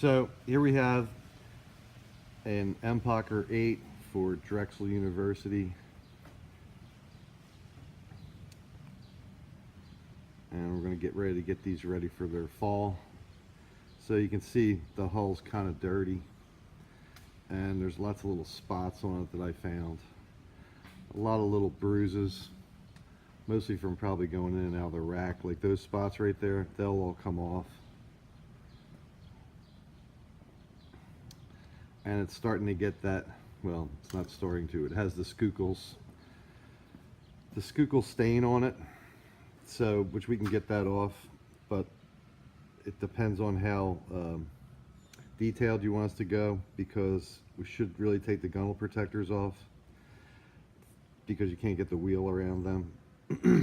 So here we have an Empacher 8 for Drexel University. And we're going to get ready to get these ready for their fall. So you can see the hull's kind of dirty. And there's lots of little spots on it that I found. A lot of little bruises, mostly from probably going in and out of the rack. Like those spots right there, they'll all come off. And it's starting to get that, well, it's not starting to, it has the schuylkill stain on it, so which we can get that off, but it depends on how detailed you want us to go, because we should really take the gunnel protectors off because you can't get the wheel around them.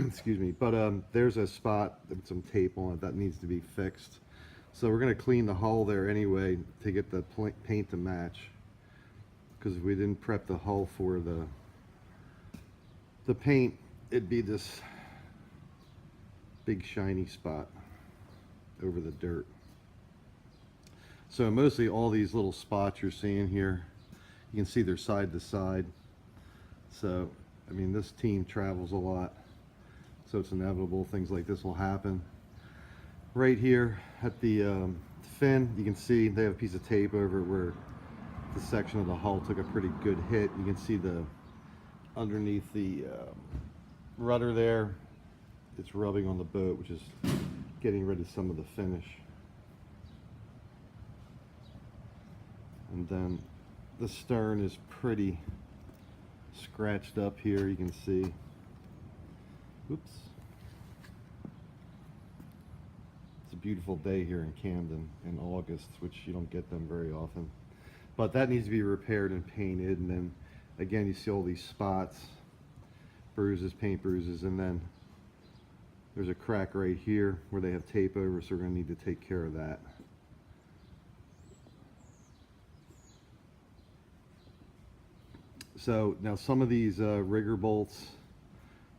Excuse me. But there's a spot with some tape on it that needs to be fixed. So we're going to clean the hull there anyway to get the paint to match, because if we didn't prep the hull for the paint, it'd be this big shiny spot over the dirt. So mostly all these little spots you're seeing here, you can see they're side to side. So I mean, this team travels a lot, so it's inevitable things like this will happen. Right here at the fin, you can see they have a piece of tape over where the section of the hull took a pretty good hit. You can see the underneath the rudder there, it's rubbing on the boat, which is getting rid of some of the finish. And then the stern is pretty scratched up here, you can see. Oops. It's a beautiful day here in Camden in August, which you don't get them very often. But that needs to be repaired and painted, and then again you see all these spots, bruises, paint bruises, and then there's a crack right here where they have tape over, so we're going to need to take care of that. So now some of these rigger bolts,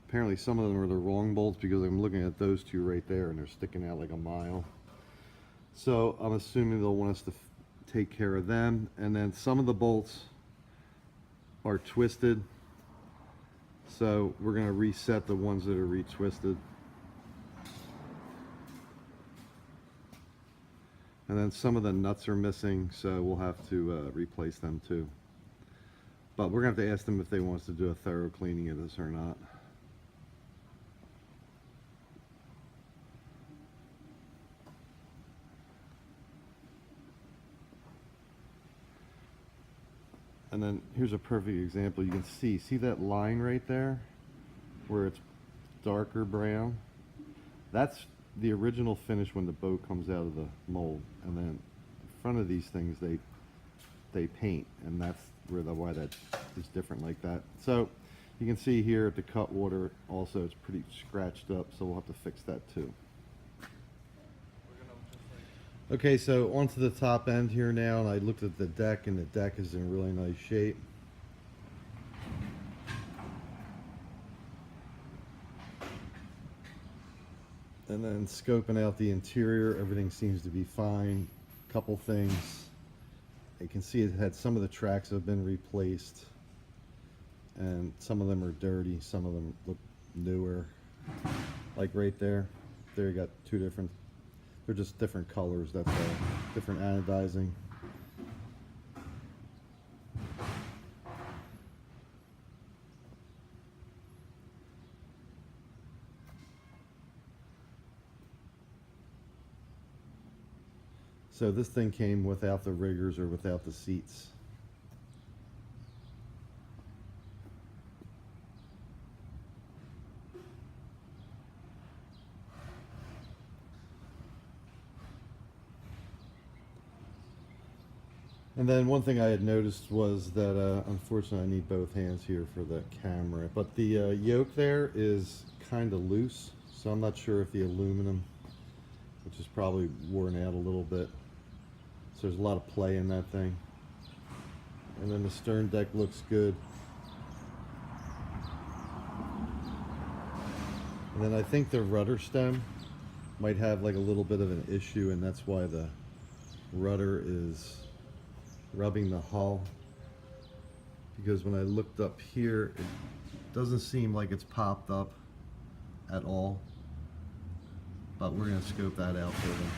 apparently some of them are the wrong bolts, because I'm looking at those two right there and they're sticking out like a mile. So I'm assuming they'll want us to take care of them. And then some of the bolts are twisted, so we're going to reset the ones that are retwisted. And then some of the nuts are missing, so we'll have to replace them too. But we're going to have to ask them if they want us to do a thorough cleaning of this or not. And then here's a perfect example. You can see that line right there where it's darker brown? That's the original finish when the boat comes out of the mold. And then in front of these things they paint, and that's why that is different like that. So you can see here at the cutwater also it's pretty scratched up, so we'll have to fix that too. Okay, so onto the top end here now, and I looked at the deck, and the deck is in really nice shape. And then scoping out the interior, everything seems to be fine. Couple things. You can see it had some of the tracks have been replaced, and some of them are dirty, some of them look newer. Like right there, you got two different, they're just different colors, that's all, different anodizing. So this thing came without the riggers or without the seats. And then one thing I had noticed was that, unfortunately I need both hands here for the camera, but the yoke there is kind of loose, so I'm not sure if the aluminum, which is probably worn out a little bit, so there's a lot of play in that thing. And then the stern deck looks good. And then I think the rudder stem might have like a little bit of an issue, and that's why the rudder is rubbing the hull, because when I looked up here, it doesn't seem like it's popped up at all, but we're going to scope that out for them.